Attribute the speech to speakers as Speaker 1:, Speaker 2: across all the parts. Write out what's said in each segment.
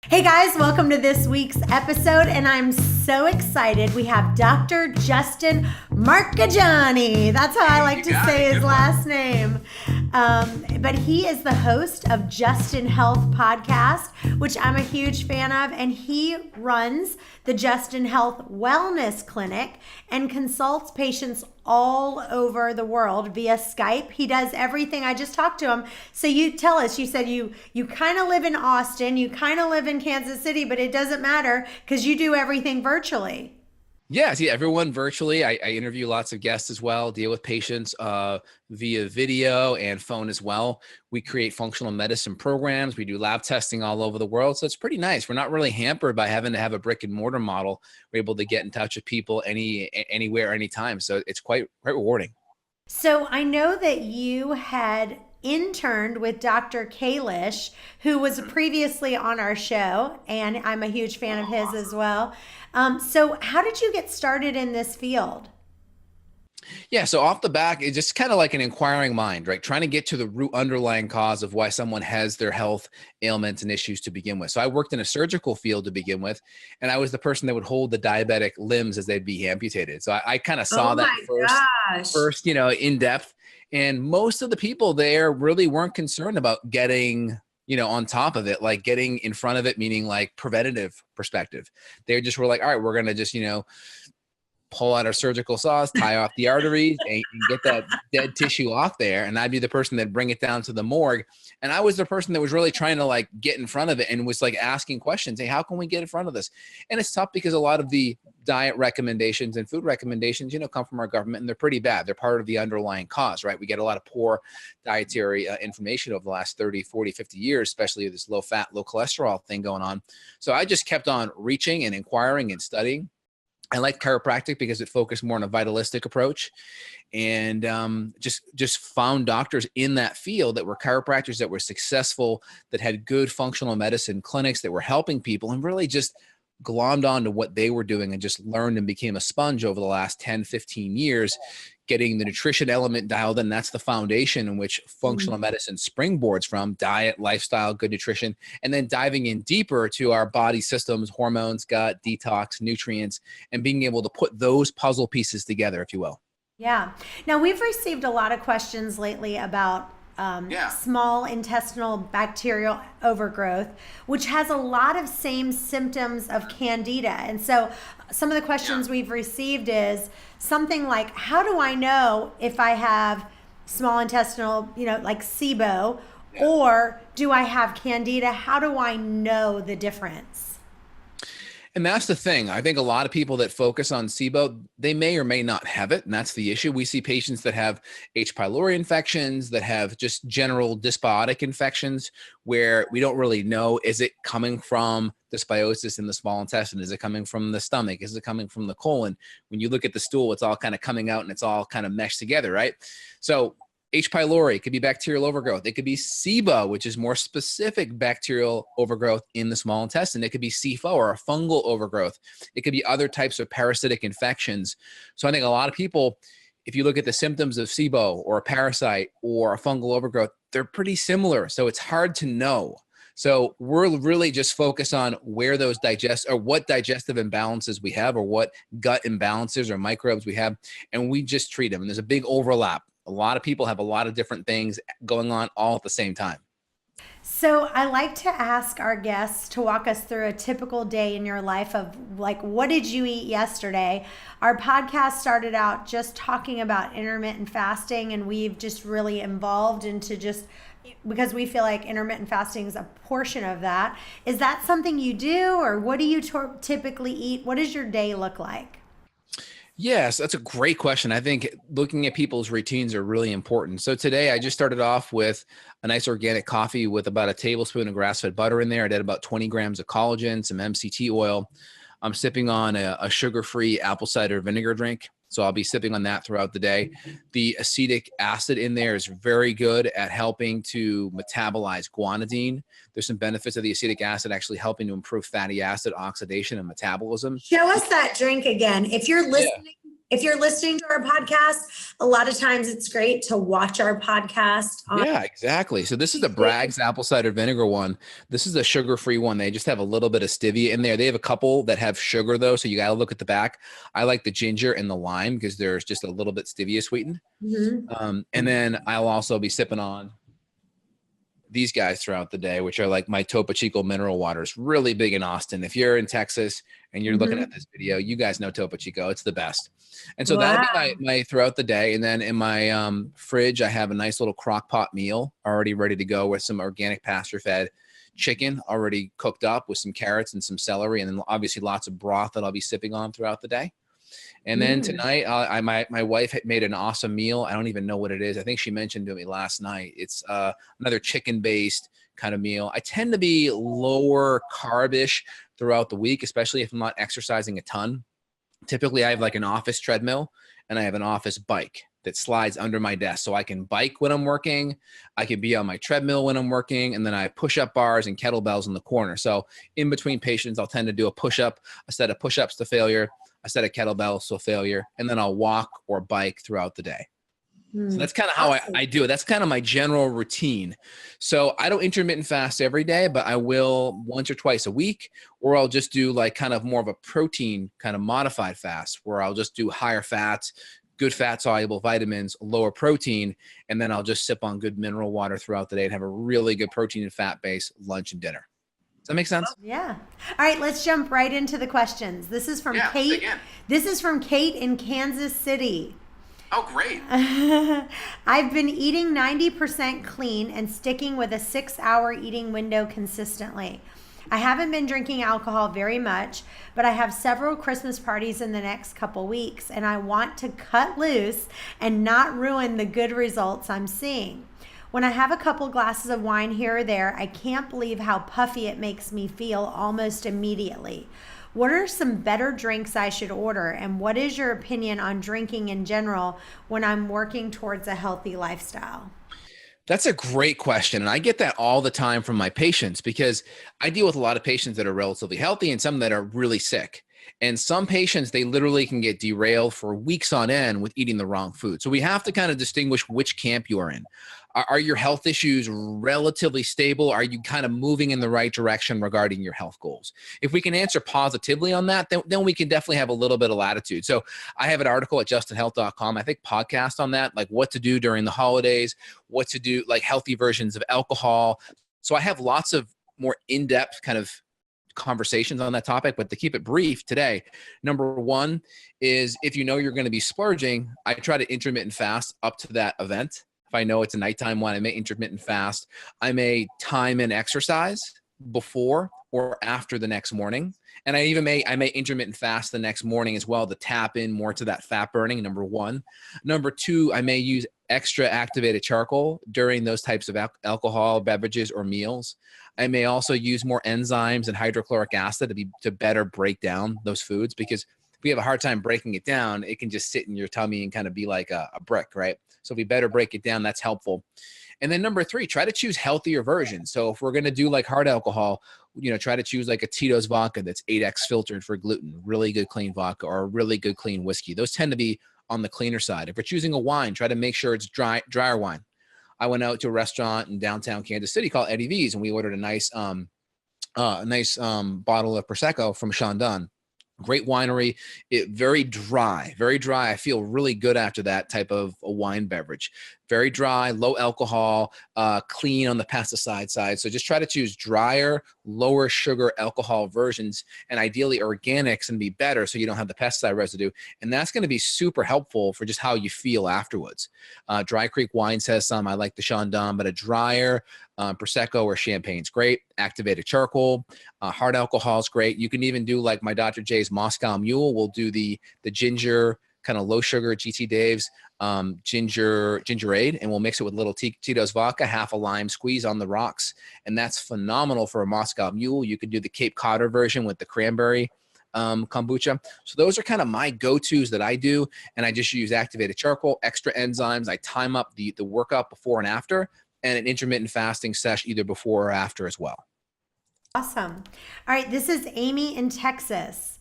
Speaker 1: Hey guys, welcome to this week's episode, and I'm so excited. We have Dr. Justin Marchegiani. That's how I like to say his last name. But he is the host of Justin Health podcast, which I'm a huge fan of, and he runs the Justin Health Wellness Clinic and consults patients all over the world via Skype. He does everything. I just talked to him. So you tell us, you said you kind of live in Austin, you kind of live in Kansas City, but it doesn't matter because you do everything virtually.
Speaker 2: Yeah, see everyone virtually. I interview lots of guests as well, deal with patients via video and phone as well. We create functional medicine programs. We do lab testing all over the world. So it's pretty nice. We're not really hampered by having to have a brick and mortar model. We're able to get in touch with people anywhere, anytime. So it's quite rewarding.
Speaker 1: So I know that you had interned with Dr. Kalish, who was previously on our show, and I'm a huge fan of his as well. So how did you get started in this field?
Speaker 2: Yeah, so off the back, it's just kind of like an inquiring mind, right? Trying to get to the root underlying cause of why someone has their health ailments and issues to begin with. So I worked in a surgical field to begin with, and I was the person that would hold the diabetic limbs as they'd be amputated. So I kind of saw that first, in depth. And most of the people there really weren't concerned about getting, on top of it, like getting in front of it, meaning like preventative perspective. They just were like, all right, we're going to just, pull out our surgical saws, tie off the arteries, and get that dead tissue off there. And I'd be the person that bring it down to the morgue. And I was the person that was really trying to like get in front of it and was like asking questions. Hey, how can we get in front of this? And it's tough because a lot of the diet recommendations and food recommendations, come from our government, and they're pretty bad. They're part of the underlying cause, right? We get a lot of poor dietary information over the last 30, 40, 50 years, especially this low fat, low cholesterol thing going on. So I just kept on reaching and inquiring and studying. I like chiropractic because it focused more on a vitalistic approach, and just found doctors in that field that were chiropractors that were successful, that had good functional medicine clinics that were helping people, and really just glommed onto what they were doing and just learned and became a sponge over the last 10, 15 years, getting the nutrition element dialed in. That's the foundation in which functional medicine springboards from: diet, lifestyle, good nutrition, and then diving in deeper to our body systems, hormones, gut, detox, nutrients, and being able to put those puzzle pieces together, if you will.
Speaker 1: Yeah. Now we've received a lot of questions lately about small intestinal bacterial overgrowth, which has a lot of same symptoms of candida. And so some of the questions we've received is something like, how do I know if I have small intestinal, like SIBO, or do I have candida? How do I know the difference?
Speaker 2: And that's the thing. I think a lot of people that focus on SIBO, they may or may not have it. And that's the issue. We see patients that have H. pylori infections, that have just general dysbiotic infections, where we don't really know, is it coming from dysbiosis in the small intestine? Is it coming from the stomach? Is it coming from the colon? When you look at the stool, it's all kind of coming out and it's all kind of meshed together, right? So H. pylori could be bacterial overgrowth. It could be SIBO, which is more specific bacterial overgrowth in the small intestine. It could be SIFO, or a fungal overgrowth. It could be other types of parasitic infections. So I think a lot of people, if you look at the symptoms of SIBO or a parasite or a fungal overgrowth, they're pretty similar. So it's hard to know. So we're really just focused on where those what digestive imbalances we have, or what gut imbalances or microbes we have, and we just treat them. And there's a big overlap. A lot of people have a lot of different things going on all at the same time.
Speaker 1: So I like to ask our guests to walk us through a typical day in your life of like, what did you eat yesterday? Our podcast started out just talking about intermittent fasting, and we've just really evolved into because we feel like intermittent fasting is a portion of that. Is that something you do, or what do you typically eat? What does your day look like?
Speaker 2: Yes, that's a great question. I think looking at people's routines are really important. So today I just started off with a nice organic coffee with about a tablespoon of grass-fed butter in there. I did about 20 grams of collagen, some MCT oil. I'm sipping on a sugar-free apple cider vinegar drink. So I'll be sipping on that throughout the day. The acetic acid in there is very good at helping to metabolize guanidine. There's some benefits of the acetic acid actually helping to improve fatty acid oxidation and metabolism.
Speaker 1: Show us that drink again. If you're listening if you're listening to our podcast, a lot of times it's great to watch our podcast.
Speaker 2: Yeah, exactly. So this is the Bragg's apple cider vinegar one. This is a sugar-free one. They just have a little bit of stevia in there. They have a couple that have sugar though, so you got to look at the back. I like the ginger and the lime because there's just a little bit stevia sweetened. And then I'll also be sipping on these guys throughout the day, which are like my Topo Chico mineral waters, really big in Austin. If you're in Texas and you're looking at this video, you guys know Topo Chico. It's the best. And so that'll be my throughout the day. And then in my fridge, I have a nice little crock pot meal already ready to go with some organic pasture fed chicken already cooked up with some carrots and some celery. And then obviously lots of broth that I'll be sipping on throughout the day. And then tonight, my wife had made an awesome meal. I don't even know what it is. I think she mentioned to me last night. It's another chicken-based kind of meal. I tend to be lower carb-ish throughout the week, especially if I'm not exercising a ton. Typically, I have like an office treadmill and I have an office bike that slides under my desk. So I can bike when I'm working. I can be on my treadmill when I'm working. And then I have push-up bars and kettlebells in the corner. So in between patients, I'll tend to do a push-up, a set of push-ups to failure, a set of kettlebells to failure, and then I'll walk or bike throughout the day. So that's kind of how I do it. That's kind of my general routine. So I don't intermittent fast every day, but I will once or twice a week, or I'll just do like kind of more of a protein kind of modified fast where I'll just do higher fats, good fat soluble vitamins, lower protein, and then I'll just sip on good mineral water throughout the day and have a really good protein and fat base lunch and dinner. Does that make sense?
Speaker 1: Yeah. All right, let's jump right into the questions. This is from Kate. This is from Kate in Kansas City.
Speaker 2: Oh, great.
Speaker 1: I've been eating 90% clean and sticking with a 6-hour eating window consistently. I haven't been drinking alcohol very much, but I have several Christmas parties in the next couple weeks, and I want to cut loose and not ruin the good results I'm seeing. When I have a couple glasses of wine here or there, I can't believe how puffy it makes me feel almost immediately. What are some better drinks I should order, and what is your opinion on drinking in general when I'm working towards a healthy lifestyle?
Speaker 2: That's a great question. And I get that all the time from my patients because I deal with a lot of patients that are relatively healthy and some that are really sick. And some patients, they literally can get derailed for weeks on end with eating the wrong food. So we have to kind of distinguish which camp you are in. Are your health issues relatively stable? Are you kind of moving in the right direction regarding your health goals? If we can answer positively on that, then we can definitely have a little bit of latitude. So I have an article at justinhealth.com, I think podcast on that, like what to do during the holidays, what to do, like healthy versions of alcohol. So I have lots of more in-depth kind of conversations on that topic, but to keep it brief today, number one is if you know you're going to be splurging, I try to intermittent fast up to that event. If I know it's a nighttime one, I may intermittent fast. I may time in exercise before or after the next morning. And I may intermittent fast the next morning as well to tap in more to that fat burning, number one. Number two, I may use extra activated charcoal during those types of alcohol beverages or meals. I may also use more enzymes and hydrochloric acid to better break down those foods, because if we have a hard time breaking it down, it can just sit in your tummy and kind of be like a brick, right? So if we better break it down, that's helpful. And then number three, try to choose healthier versions. So if we're going to do like hard alcohol, try to choose like a Tito's vodka that's 8X filtered for gluten, really good clean vodka, or a really good clean whiskey. Those tend to be on the cleaner side. If we're choosing a wine, try to make sure it's drier wine. I went out to a restaurant in downtown Kansas City called Eddie V's, and we ordered a nice bottle of Prosecco from Shandon. Great winery. Very dry. I feel really good after that type of a wine beverage. Very dry, low alcohol, clean on the pesticide side. So just try to choose drier, lower sugar alcohol versions, and ideally organics, and be better so you don't have the pesticide residue. And that's going to be super helpful for just how you feel afterwards. Dry Creek Wine says some. I like the Chandon, but a drier Prosecco or Champagne is great. Activated charcoal, hard alcohol is great. You can even do like my Dr. J's Moscow Mule. We'll do the ginger, kind of low sugar GT Dave's gingerade, and we'll mix it with little Tito's vodka, half a lime squeeze on the rocks. And that's phenomenal for a Moscow Mule. You could do the Cape Codder version with the cranberry kombucha. So those are kind of my go-tos that I do. And I just use activated charcoal, extra enzymes. I time up the workout before and after, and an intermittent fasting sesh either before or after as well.
Speaker 1: Awesome. All right. This is Amy in Texas.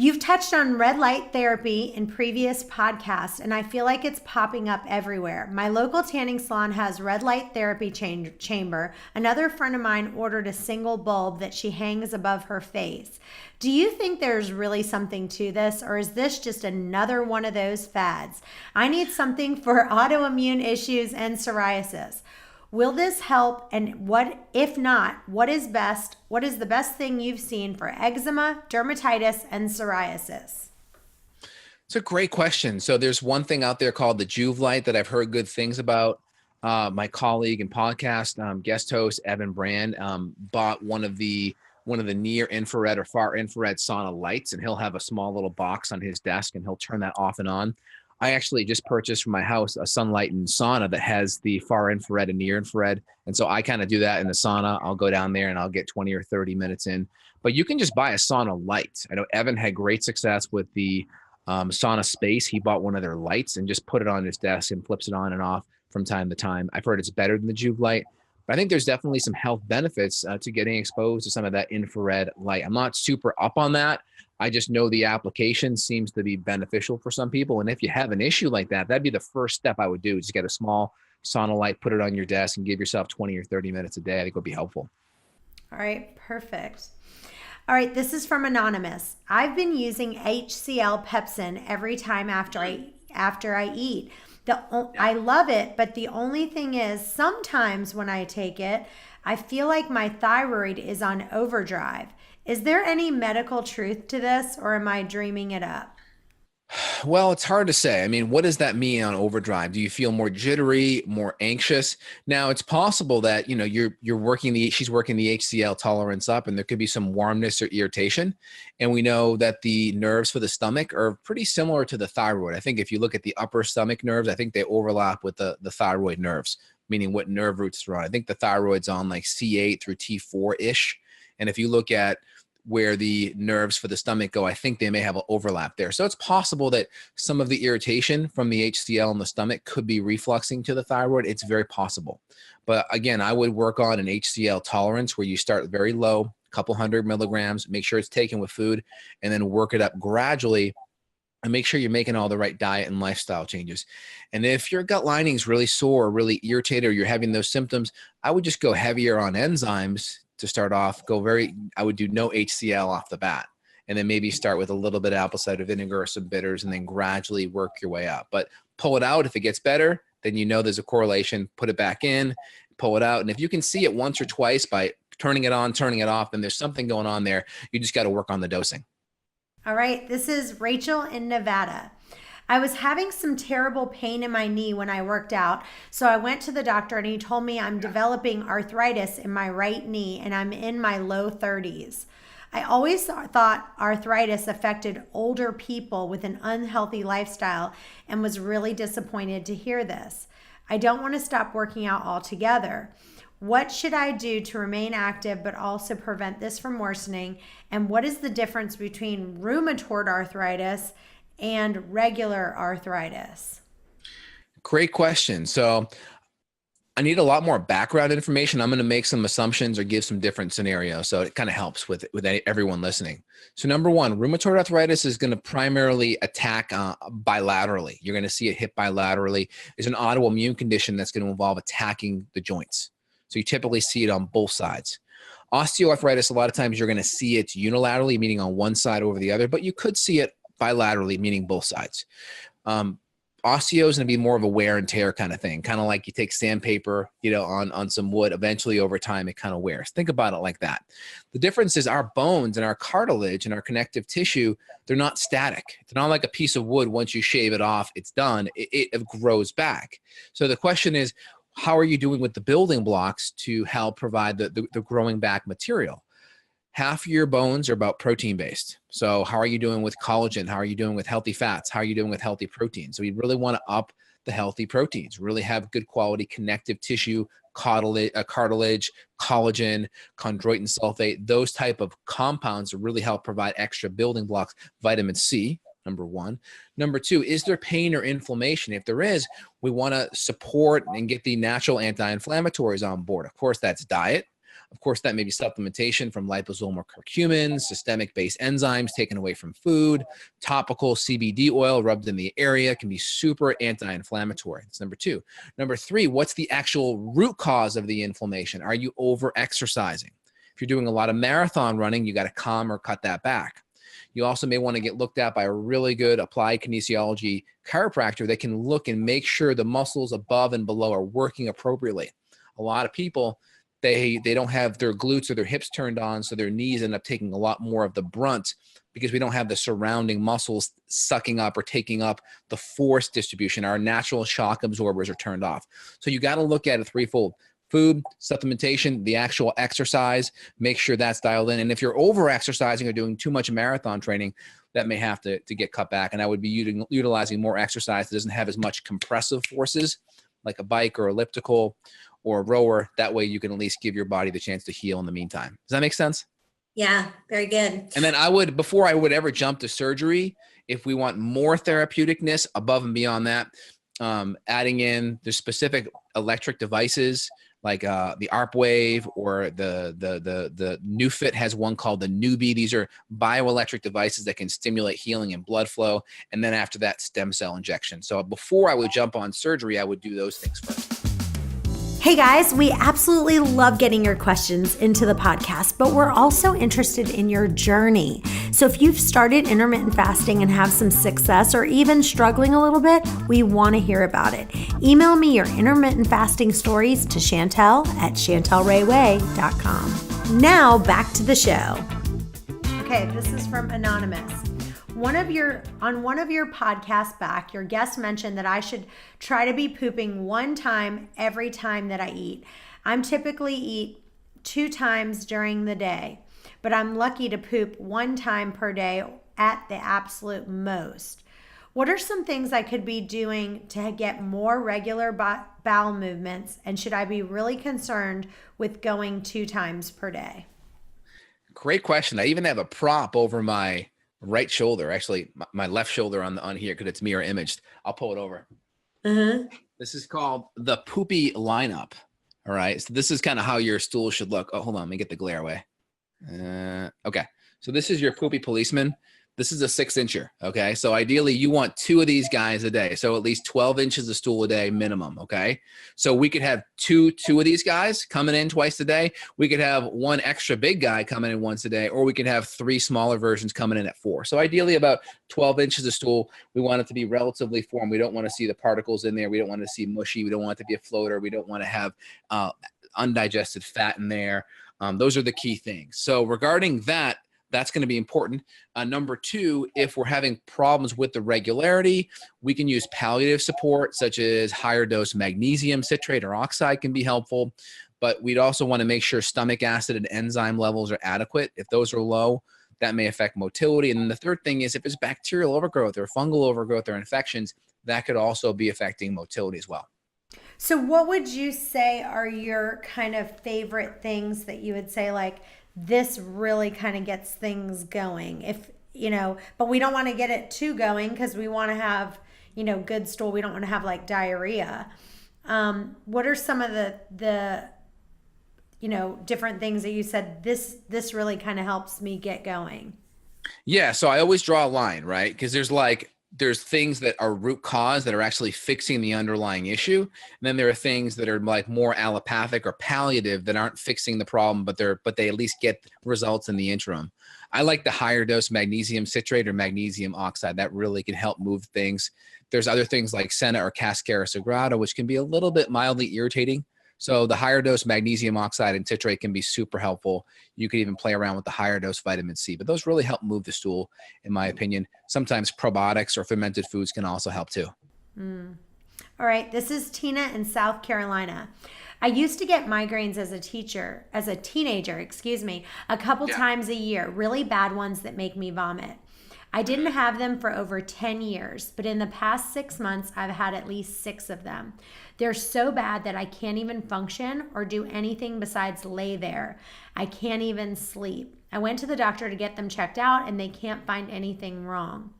Speaker 1: You've touched on red light therapy in previous podcasts, and I feel like it's popping up everywhere. My local tanning salon has red light therapy chamber. Another friend of mine ordered a single bulb that she hangs above her face. Do you think there's really something to this, or is this just another one of those fads? I need something for autoimmune issues and psoriasis. Will this help? And what, if not, what is best? What is the best thing you've seen for eczema, dermatitis, and psoriasis?
Speaker 2: It's a great question. So there's one thing out there called the Juve light that I've heard good things about. My colleague and podcast guest host Evan Brand bought one of the near infrared or far infrared sauna lights, and he'll have a small little box on his desk, and he'll turn that off and on. I actually just purchased from my house a sunlight and sauna that has the far infrared and near infrared. And so I kind of do that in the sauna. I'll go down there and I'll get 20 or 30 minutes in. But you can just buy a sauna light. I know Evan had great success with the sauna space. He bought one of their lights and just put it on his desk and flips it on and off from time to time. I've heard it's better than the Juve light. But I think there's definitely some health benefits to getting exposed to some of that infrared light. I'm not super up on that. I just know the application seems to be beneficial for some people. And if you have an issue like that, that'd be the first step I would do. Just get a small sauna light, put it on your desk, and give yourself 20 or 30 minutes a day. I think would be helpful.
Speaker 1: All right, perfect. All right, this is from Anonymous. I've been using HCl Pepsin every time after I eat. I love it, but the only thing is sometimes when I take it, I feel like my thyroid is on overdrive. Is there any medical truth to this, or am I dreaming it up?
Speaker 2: Well, it's hard to say. I mean, what does that mean on overdrive? Do you feel more jittery, more anxious? Now, it's possible that, she's working the HCl tolerance up, and there could be some warmness or irritation. And we know that the nerves for the stomach are pretty similar to the thyroid. I think if you look at the upper stomach nerves, I think they overlap with the thyroid nerves, meaning what nerve roots they're on. I think the thyroid's on like C8 through T4-ish. And if you look at where the nerves for the stomach go, I think they may have an overlap there. So it's possible that some of the irritation from the HCl in the stomach could be refluxing to the thyroid. It's very possible. But again, I would work on an HCl tolerance where you start very low, a couple 100 milligrams, make sure it's taken with food, and then work it up gradually and make sure you're making all the right diet and lifestyle changes. And if your gut lining is really sore or really irritated, or you're having those symptoms, I would just go heavier on enzymes to start off. I would do no HCl off the bat, and then maybe start with a little bit of apple cider vinegar or some bitters, and then gradually work your way up. But pull it out. If it gets better, then there's a correlation. Put it back in, pull it out. And if you can see it once or twice by turning it on, turning it off, then there's something going on there. You just got to work on the dosing.
Speaker 1: All right. This is Rachel in Nevada. I was having some terrible pain in my knee when I worked out, so I went to the doctor and he told me I'm developing arthritis in my right knee and I'm in my low 30s. I always thought arthritis affected older people with an unhealthy lifestyle and was really disappointed to hear this. I don't want to stop working out altogether. What should I do to remain active but also prevent this from worsening? And what is the difference between rheumatoid arthritis and regular arthritis?
Speaker 2: Great question. So I need a lot more background information. I'm going to make some assumptions or give some different scenarios, so it kind of helps with everyone listening. So number one, rheumatoid arthritis is going to primarily attack bilaterally. You're going to see it hit bilaterally. It's an autoimmune condition that's going to involve attacking the joints. So you typically see it on both sides. Osteoarthritis, a lot of times you're going to see it unilaterally, meaning on one side over the other, but you could see it bilaterally, meaning both sides. Osteo is going to be more of a wear and tear kind of thing, kind of like you take sandpaper, on some wood. Eventually, over time, it kind of wears. Think about it like that. The difference is our bones and our cartilage and our connective tissue, they're not static. They're not like a piece of wood. Once you shave it off, it's done. It grows back. So the question is, how are you doing with the building blocks to help provide the growing back material? Half of your bones are about protein based. So how are you doing with collagen? How are you doing with healthy fats? How are you doing with healthy proteins? So we really want to up the healthy proteins, really have good quality connective tissue, cartilage, collagen, chondroitin sulfate, those type of compounds to really help provide extra building blocks. Vitamin C, number one. Number two, is there pain or inflammation? If there is, we want to support and get the natural anti-inflammatories on board. Of course, that's diet. Of course, that may be supplementation from liposomal or curcumins, systemic-based enzymes taken away from food, topical CBD oil rubbed in the area can be super anti-inflammatory. That's number 2. Number 3, what's the actual root cause of the inflammation? Are you over-exercising? If you're doing a lot of marathon running, you got to calm or cut that back. You also may want to get looked at by a really good applied kinesiology chiropractor that can look and make sure the muscles above and below are working appropriately. A lot of people, they don't have their glutes or their hips turned on, so their knees end up taking a lot more of the brunt because we don't have the surrounding muscles sucking up or taking up the force distribution. Our natural shock absorbers are turned off. So you got to look at it threefold: food, supplementation, the actual exercise, make sure that's dialed in. And if you're over exercising or doing too much marathon training, that may have to get cut back. And I would be utilizing more exercise that doesn't have as much compressive forces, like a bike or elliptical or a rower. That way you can at least give your body the chance to heal in the meantime. Does that make sense?
Speaker 1: Yeah, very good.
Speaker 2: And then before I would ever jump to surgery, if we want more therapeuticness above and beyond that, adding in the specific electric devices like the ARP Wave, or the NewFit has one called the Newbie. These are bioelectric devices that can stimulate healing and blood flow. And then after that, stem cell injection. So before I would jump on surgery, I would do those things first.
Speaker 1: Hey guys, we absolutely love getting your questions into the podcast, but we're also interested in your journey. So if you've started intermittent fasting and have some success, or even struggling a little bit, we want to hear about it. Email me your intermittent fasting stories to chantel@chantelrayway.com. Now back to the show. Okay, this is from Anonymous. On one of your podcasts back, your guest mentioned that I should try to be pooping one time every time that I eat. I'm typically eat 2 times during the day, but I'm lucky to poop 1 time per day at the absolute most. What are some things I could be doing to get more regular bowel movements, and should I be really concerned with going 2 times per day?
Speaker 2: Great question. I even have a prop over my right shoulder, actually my left shoulder on here, because it's mirror imaged. I'll pull it over. This is called the poopy lineup. All right. So this is kind of how your stool should look. Oh, hold on. Let me get the glare away. Okay. So this is your poopy policeman. This is a 6-incher. Okay. So ideally you want 2 of these guys a day. So at least 12 inches of stool a day minimum. Okay. So we could have two of these guys coming in twice a day. We could have 1 extra big guy coming in once a day, or we could have 3 smaller versions coming in at 4. So ideally about 12 inches of stool. We want it to be relatively formed. We don't want to see the particles in there. We don't want to see mushy. We don't want it to be a floater. We don't want to have undigested fat in there. Those are the key things. So regarding that, that's going to be important. Number 2, if we're having problems with the regularity, we can use palliative support, such as higher dose magnesium citrate or oxide can be helpful. But we'd also want to make sure stomach acid and enzyme levels are adequate. If those are low, that may affect motility. And then the third thing is if it's bacterial overgrowth or fungal overgrowth or infections, that could also be affecting motility as well.
Speaker 1: So what would you say are your kind of favorite things that you would say, like, this really kind of gets things going? If, but we don't want to get it too going because we want to have, good stool. We don't want to have like diarrhea. What are some of the different things that you said, this really kind of helps me get going?
Speaker 2: Yeah. So I always draw a line, right? Because there's things that are root cause that are actually fixing the underlying issue. And then there are things that are like more allopathic or palliative that aren't fixing the problem, but they at least get results in the interim. I like the higher dose magnesium citrate or magnesium oxide. That really can help move things. There's other things like Senna or Cascara sagrada, which can be a little bit mildly irritating. So the higher dose magnesium oxide and citrate can be super helpful. You could even play around with the higher dose vitamin C, but those really help move the stool, in my opinion. Sometimes probiotics or fermented foods can also help too.
Speaker 1: All right. This is Tina in South Carolina. I used to get migraines as a teenager, a couple times a year, really bad ones that make me vomit. I didn't have them for over 10 years, but in the past 6 months, I've had at least 6 of them. They're so bad that I can't even function or do anything besides lay there. I can't even sleep. I went to the doctor to get them checked out, and they can't find anything wrong.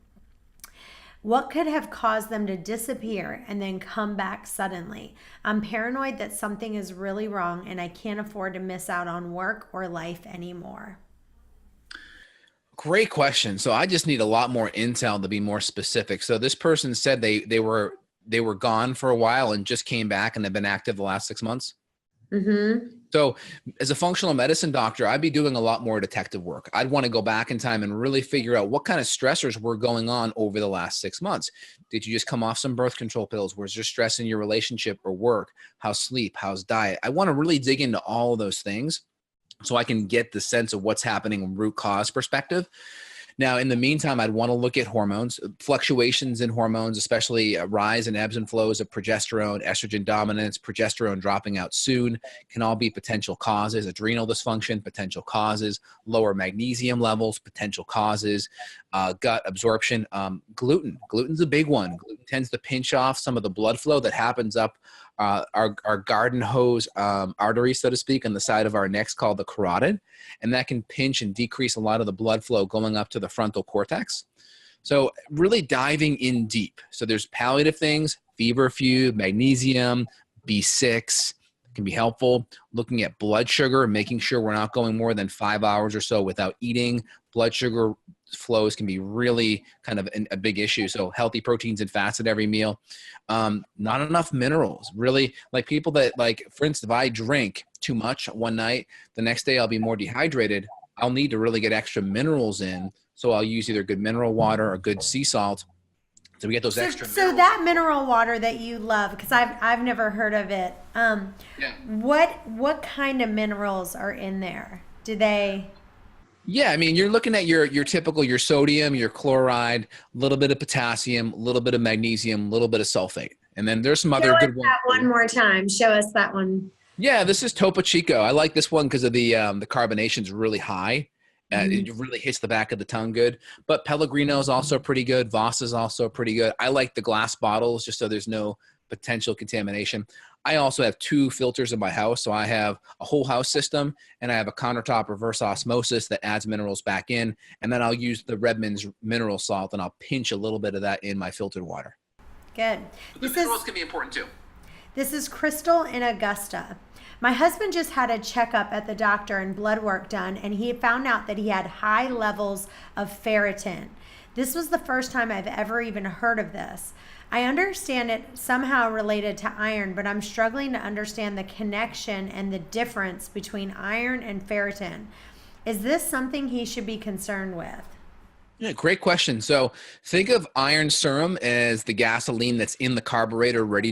Speaker 1: What could have caused them to disappear and then come back suddenly? I'm paranoid that something is really wrong and I can't afford to miss out on work or life anymore.
Speaker 2: Great question. So I just need a lot more intel to be more specific. So this person said they were gone for a while and just came back and have been active the last 6 months.
Speaker 1: Mm-hmm.
Speaker 2: So as a functional medicine doctor, I'd be doing a lot more detective work. I'd want to go back in time and really figure out what kind of stressors were going on over the last 6 months. Did you just come off some birth control pills? Was there stress in your relationship or work? How's sleep? How's diet? I want to really dig into all of those things so I can get the sense of what's happening from root cause perspective. Now, in the meantime, I'd want to look at hormones, fluctuations in hormones, especially rise and ebbs and flows of progesterone, estrogen dominance, progesterone dropping out soon, can all be potential causes. Adrenal dysfunction, potential causes. Lower magnesium levels, potential causes. Gut absorption. Gluten's a big one. Gluten tends to pinch off some of the blood flow that happens up our garden hose artery, so to speak, on the side of our necks called the carotid. And that can pinch and decrease a lot of the blood flow going up to the frontal cortex. So really diving in deep. So there's palliative things, feverfew, magnesium, B6 can be helpful. Looking at blood sugar, making sure we're not going more than 5 hours or so without eating. Blood sugar flows can be really kind of a big issue. So healthy proteins and fats at every meal. Not enough minerals. Really, like people that, like, for instance, if I drink too much one night, the next day I'll be more dehydrated. I'll need to really get extra minerals in. So I'll use either good mineral water or good sea salt. So we get those extra
Speaker 1: So
Speaker 2: minerals.
Speaker 1: that mineral water that you love, because I've never heard of it.
Speaker 2: Yeah.
Speaker 1: What kind of minerals are in there? Do they?
Speaker 2: Yeah, I mean, you're looking at your typical, your sodium, your chloride, a little bit of potassium, a little bit of magnesium, a little bit of sulfate. And then there's some other good ones.
Speaker 1: That one more time. Show us that one.
Speaker 2: Yeah, this is Topo Chico. I like this one because of the carbonation's really high. It really hits the back of the tongue good. But Pellegrino is also pretty good. Voss is also pretty good. I like the glass bottles just so there's no potential contamination. I also have 2 filters in my house. So I have a whole house system and I have a countertop reverse osmosis that adds minerals back in. And then I'll use the Redmond's mineral salt and I'll pinch a little bit of that in my filtered water.
Speaker 1: Good.
Speaker 2: The minerals can be important too.
Speaker 1: This is Crystal in Augusta. My husband just had a checkup at the doctor and blood work done, and he found out that he had high levels of ferritin. This was the first time I've ever even heard of this. I understand it somehow related to iron, but I'm struggling to understand the connection and the difference between iron and ferritin. Is this something he should be concerned with?
Speaker 2: Yeah, great question. So think of iron serum as the gasoline that's in the carburetor ready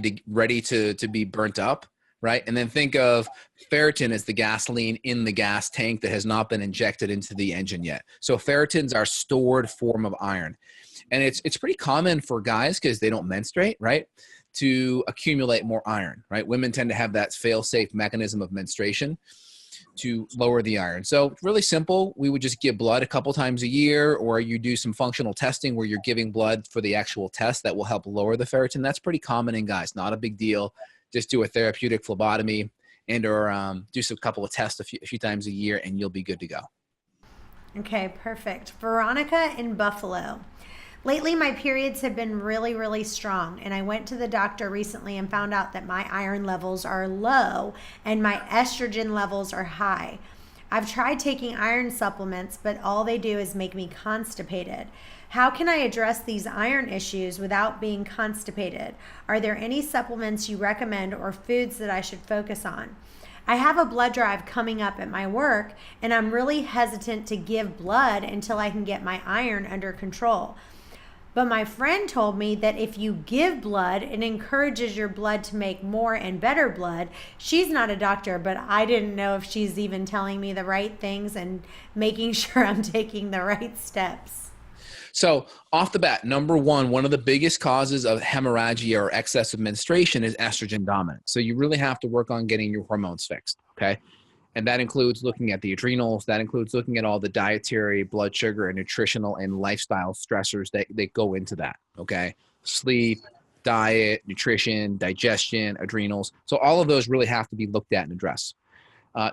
Speaker 2: to be burnt up, right? And then think of ferritin as the gasoline in the gas tank that has not been injected into the engine yet. So ferritin's our stored form of iron. And it's pretty common for guys, because they don't menstruate, right, to accumulate more iron, right? Women tend to have that fail-safe mechanism of menstruation to lower the iron. So really simple. We would just give blood a couple times a year, or you do some functional testing where you're giving blood for the actual test that will help lower the ferritin. That's pretty common in guys, not a big deal. Just do a therapeutic phlebotomy and or do some couple of tests a few times a year and you'll be good to go.
Speaker 1: Okay, perfect. Veronica in Buffalo. Lately, my periods have been really, really strong, and I went to the doctor recently and found out that my iron levels are low and my estrogen levels are high. I've tried taking iron supplements, but all they do is make me constipated. How can I address these iron issues without being constipated? Are there any supplements you recommend or foods that I should focus on? I have a blood drive coming up at my work, and I'm really hesitant to give blood until I can get my iron under control. But my friend told me that if you give blood, it encourages your blood to make more and better blood. She's not a doctor, but I didn't know if she's even telling me the right things and making sure I'm taking the right steps.
Speaker 2: So off the bat, number one of the biggest causes of hemorrhagia or excessive menstruation is estrogen dominance. So you really have to work on getting your hormones fixed, okay? And that includes looking at the adrenals. That includes looking at all the dietary, blood sugar, and nutritional and lifestyle stressors that go into that, okay? Sleep, diet, nutrition, digestion, adrenals. So all of those really have to be looked at and addressed.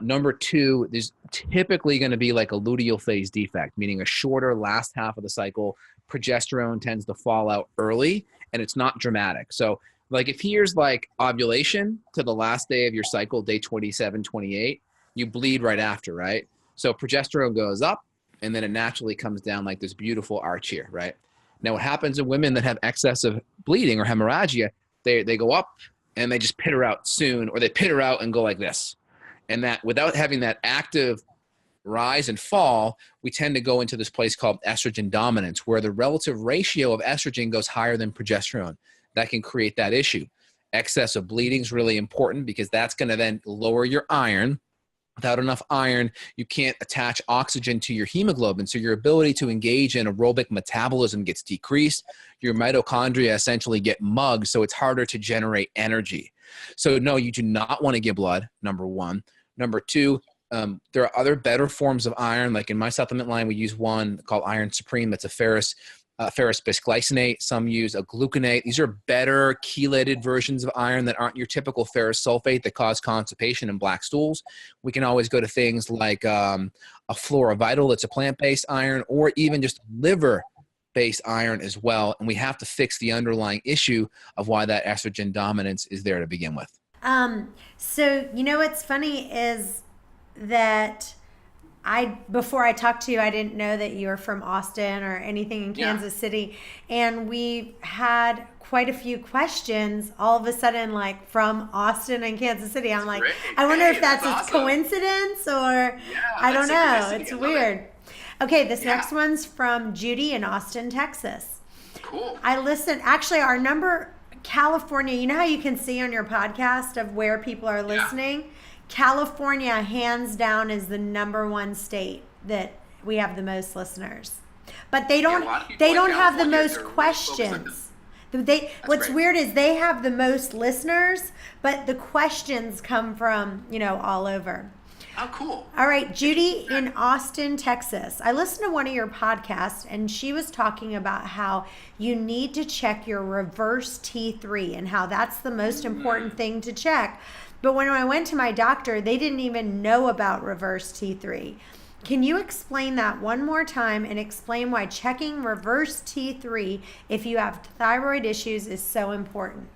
Speaker 2: Number two, there's typically going to be like a luteal phase defect, meaning a shorter last half of the cycle. Progesterone tends to fall out early and it's not dramatic. So like if here's like ovulation to the last day of your cycle, day 27, 28, you bleed right after, right? So progesterone goes up and then it naturally comes down like this beautiful arch here, right? Now what happens in women that have excessive bleeding or hemorrhagia, they go up and they just pitter out soon, or they pitter out and go like this. And that without having that active rise and fall, we tend to go into this place called estrogen dominance, where the relative ratio of estrogen goes higher than progesterone. That can create that issue. Excess of bleeding is really important because that's going to then lower your iron. Without enough iron, you can't attach oxygen to your hemoglobin. So your ability to engage in aerobic metabolism gets decreased. Your mitochondria essentially get mugged, so it's harder to generate energy. So no, you do not want to give blood, number one. Number two, there are other better forms of iron. Like in my supplement line, we use one called Iron Supreme. That's a ferrous bisglycinate. Some use a gluconate. These are better chelated versions of iron that aren't your typical ferrous sulfate that cause constipation and black stools. We can always go to things like a Flora-Vital. It's a plant-based iron, or even just liver-based iron as well. And we have to fix the underlying issue of why that estrogen dominance is there to begin with.
Speaker 1: So, you know, what's funny is that before I talked to you, I didn't know that you were from Austin or anything in Kansas City. And we had quite a few questions all of a sudden, like from Austin and Kansas City. I'm like, great. I wonder if that's a coincidence or I don't know. It's weird. Okay, this next one's from Judy in Austin, Texas.
Speaker 3: Cool.
Speaker 1: I listened, actually our number, California, you know how you can see on your podcast of where people are listening? Yeah. California, hands down, is the number one state that we have the most listeners. But they don't have the most questions. What's weird is they have the most listeners, but the questions come from, all over.
Speaker 3: Oh, cool.
Speaker 1: All right, Judy in Austin, Texas. I listened to one of your podcasts, and she was talking about how you need to check your reverse T3 and how that's the most important thing to check. But when I went to my doctor, they didn't even know about reverse T3. Can you explain that one more time and explain why checking reverse T3 if you have thyroid issues is so important?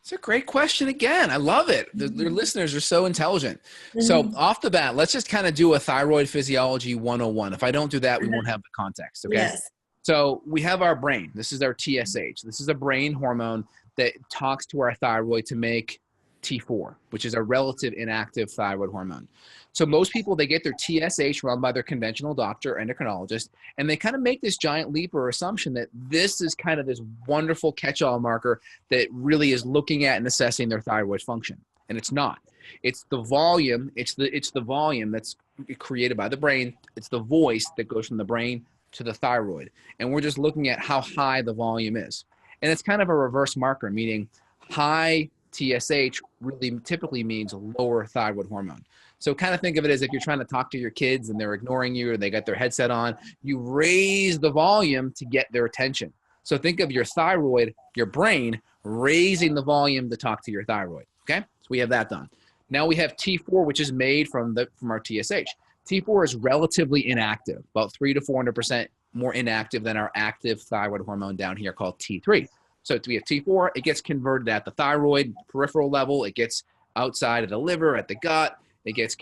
Speaker 2: It's a great question again. I love it. Their listeners are so intelligent. So off the bat, let's just kind of do a thyroid physiology 101. If I don't do that, we won't have the context. Okay.
Speaker 1: Yes.
Speaker 2: So we have our brain. This is our TSH. This is a brain hormone that talks to our thyroid to make T4, which is a relative inactive thyroid hormone. So most people, they get their TSH run by their conventional doctor, endocrinologist, and they kind of make this giant leap or assumption that this is kind of this wonderful catch-all marker that really is looking at and assessing their thyroid function. And it's not. It's the volume. It's the volume that's created by the brain. It's the voice that goes from the brain to the thyroid. And we're just looking at how high the volume is. And it's kind of a reverse marker, meaning high TSH really typically means lower thyroid hormone. So kind of think of it as if you're trying to talk to your kids and they're ignoring you or they got their headset on, you raise the volume to get their attention. So think of your thyroid, your brain, raising the volume to talk to your thyroid. Okay, so we have that done. Now we have T4, which is made from our TSH. T4 is relatively inactive, about 300 to 400% more inactive than our active thyroid hormone down here called T3. So we have T4, it gets converted at the thyroid peripheral level, it gets outside of the liver, at the gut, it gets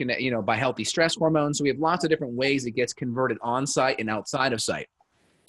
Speaker 2: by healthy stress hormones. So we have lots of different ways it gets converted on site and outside of site.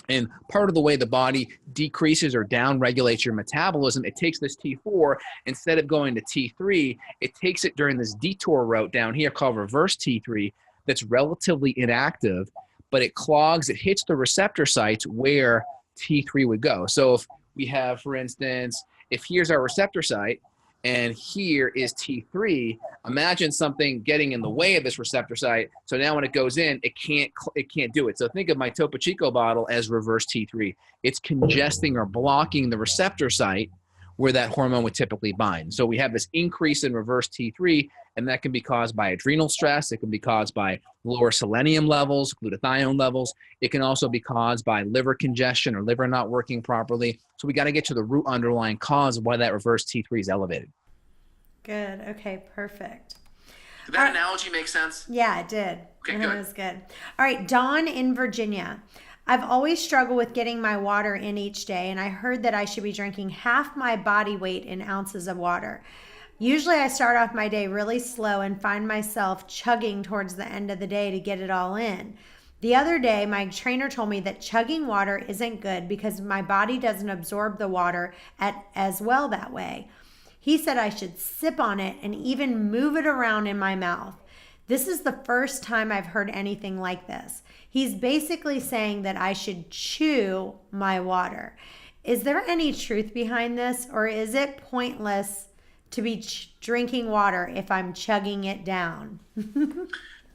Speaker 2: And part of the way the body decreases or down regulates your metabolism, it takes this T4, instead of going to T3, it takes it during this detour route down here called reverse T3 that's relatively inactive, but it clogs, it hits the receptor sites where T3 would go. So if we have, for instance, if here's our receptor site and here is T3, imagine something getting in the way of this receptor site. So now when it goes in, it can't do it. So think of my Topo Chico bottle as reverse T3. It's congesting or blocking the receptor site where that hormone would typically bind. So we have this increase in reverse T3, and that can be caused by adrenal stress. It can be caused by lower selenium levels, glutathione levels. It can also be caused by liver congestion or liver not working properly. So we got to get to the root underlying cause of why that reverse T3 is elevated.
Speaker 1: Good. Okay, perfect.
Speaker 2: Did that analogy make sense?
Speaker 1: Yeah, it did.
Speaker 2: Okay,
Speaker 1: It
Speaker 2: good.
Speaker 1: was good. All right, Dawn in Virginia. I've always struggled with getting my water in each day, and I heard that I should be drinking half my body weight in ounces of water. Usually I start off my day really slow and find myself chugging towards the end of the day to get it all in. The other day, my trainer told me that chugging water isn't good because my body doesn't absorb the water as well that way. He said I should sip on it and even move it around in my mouth. This is the first time I've heard anything like this. He's basically saying that I should chew my water. Is there any truth behind this, or is it pointless to be drinking water if I'm chugging it down?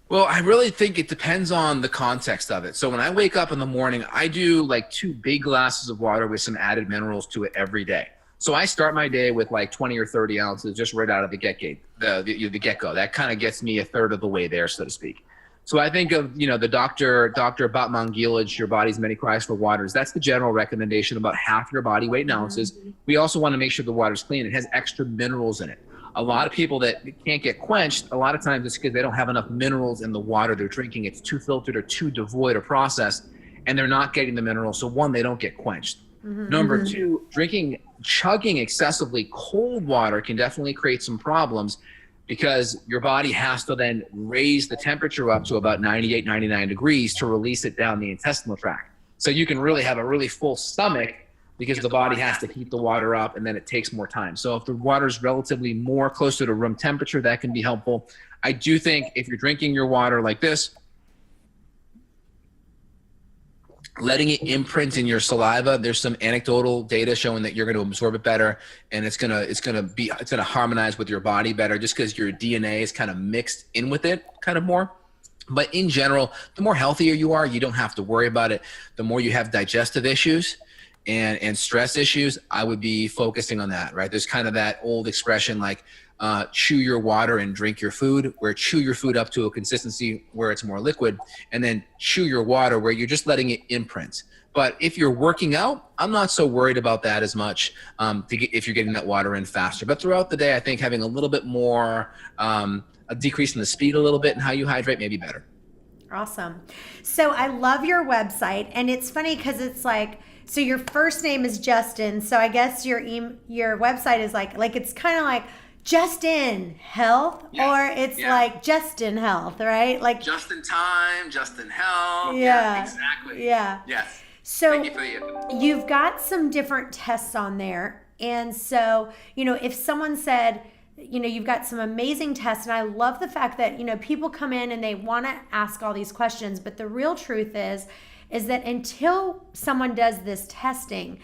Speaker 2: Well, I really think it depends on the context of it. So when I wake up in the morning, I do like 2 big glasses of water with some added minerals to it every day. So I start my day with like 20 or 30 ounces just right out of the get-go. That kind of gets me a third of the way there, so to speak. So I think of, the Dr. Batman Gilage, Your Body's Many Cries for Waters. That's the general recommendation, about half your body weight in ounces. We also want to make sure the water's clean. It has extra minerals in it. A lot of people that can't get quenched, a lot of times it's because they don't have enough minerals in the water they're drinking. It's too filtered or too devoid or processed, and they're not getting the minerals. So 1, they don't get quenched. Number 2, chugging excessively cold water can definitely create some problems, because your body has to then raise the temperature up to about 98, 99 degrees to release it down the intestinal tract. So you can really have a really full stomach because the body has to heat the water up, and then it takes more time. So if the water is relatively more closer to room temperature, that can be helpful. I do think if you're drinking your water like this, letting it imprint in your saliva, there's some anecdotal data showing that you're going to absorb it better, and it's going to harmonize with your body better, just because your DNA is kind of mixed in with it kind of more. But in general, the more healthier you are, you don't have to worry about it. The more you have digestive issues and stress issues, I would be focusing on that, right? There's kind of that old expression like, chew your water and drink your food, where chew your food up to a consistency where it's more liquid, and then chew your water where you're just letting it imprint. But if you're working out, I'm not so worried about that as much, if you're getting that water in faster. But throughout the day, I think having a little bit more, a decrease in the speed a little bit and how you hydrate may be better.
Speaker 1: Awesome. So I love your website, and it's funny because it's like, so your first name is Justin, so I guess your website is like it's kind of like Justin Health, or it's like Justin Health, right? Like
Speaker 2: just in time, just in health.
Speaker 1: Yeah,
Speaker 2: exactly.
Speaker 1: Yeah.
Speaker 2: Yes.
Speaker 1: So you've got some different tests on there, and so if someone said, you've got some amazing tests, and I love the fact that people come in and they want to ask all these questions, but the real truth is that until someone does this testing,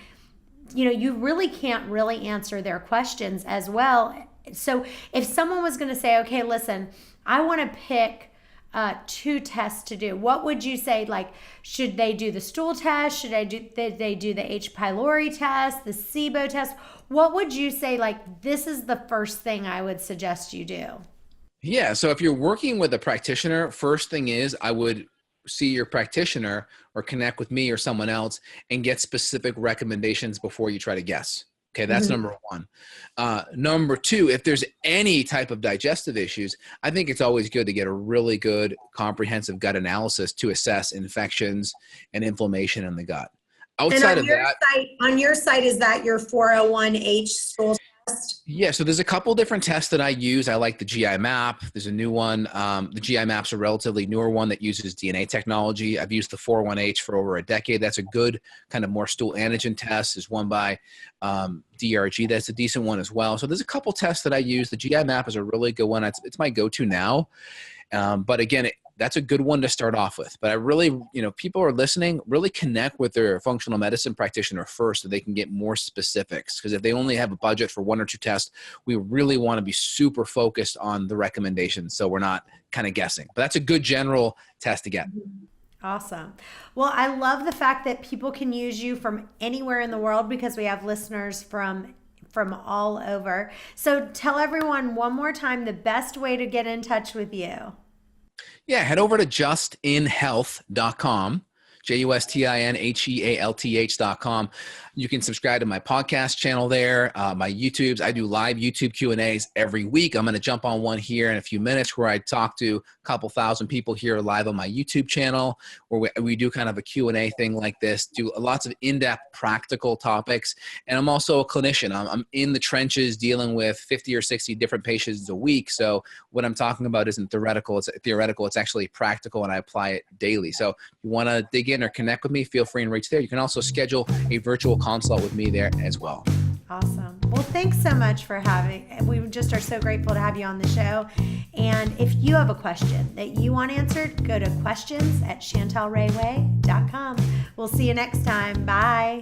Speaker 1: you really can't really answer their questions as well. So if someone was going to say, okay, listen, I want to pick 2 tests to do, what would you say? Like, should they do the stool test? Should they do the H. pylori test, the SIBO test? What would you say, like, this is the first thing I would suggest you do?
Speaker 2: Yeah. So if you're working with a practitioner, first thing is I would see your practitioner or connect with me or someone else and get specific recommendations before you try to guess. Okay, that's number 1. Number 2, if there's any type of digestive issues, I think it's always good to get a really good comprehensive gut analysis to assess infections and inflammation in the gut. Outside of that,
Speaker 3: on your site, is that your 401H stool test?
Speaker 2: Yeah, so there's a couple different tests that I use. I like the GI map. There's a new one. The GI map's a relatively newer one that uses DNA technology. I've used the 401H for over a decade. That's a good kind of more stool antigen test. There's one by DRG. That's a decent one as well. So there's a couple tests that I use. The GI map is a really good one. It's my go-to now. But again, that's a good one to start off with. But I really, people are listening, really connect with their functional medicine practitioner first so they can get more specifics. Because if they only have a budget for 1 or 2 tests, we really want to be super focused on the recommendations so we're not kind of guessing. But that's a good general test to get.
Speaker 1: Awesome. Well, I love the fact that people can use you from anywhere in the world because we have listeners from all over. So tell everyone one more time the best way to get in touch with you.
Speaker 2: Yeah, head over to justinhealth.com. JUSTINHEALTH.com. You can subscribe to my podcast channel there, my YouTubes. I do live YouTube Q&As every week. I'm going to jump on one here in a few minutes where I talk to a couple thousand people here live on my YouTube channel, where we do kind of a Q&A thing like this, do lots of in-depth practical topics. And I'm also a clinician. I'm in the trenches dealing with 50 or 60 different patients a week. So what I'm talking about isn't theoretical, it's actually practical, and I apply it daily. So if you want to dig in or connect with me, feel free and reach there. You can also schedule a virtual consult with me there as well.
Speaker 1: Awesome. Well, thanks so much for we just are so grateful to have you on the show. And if you have a question that you want answered, go to questions@chantelrayway.com. We'll see you next time. Bye.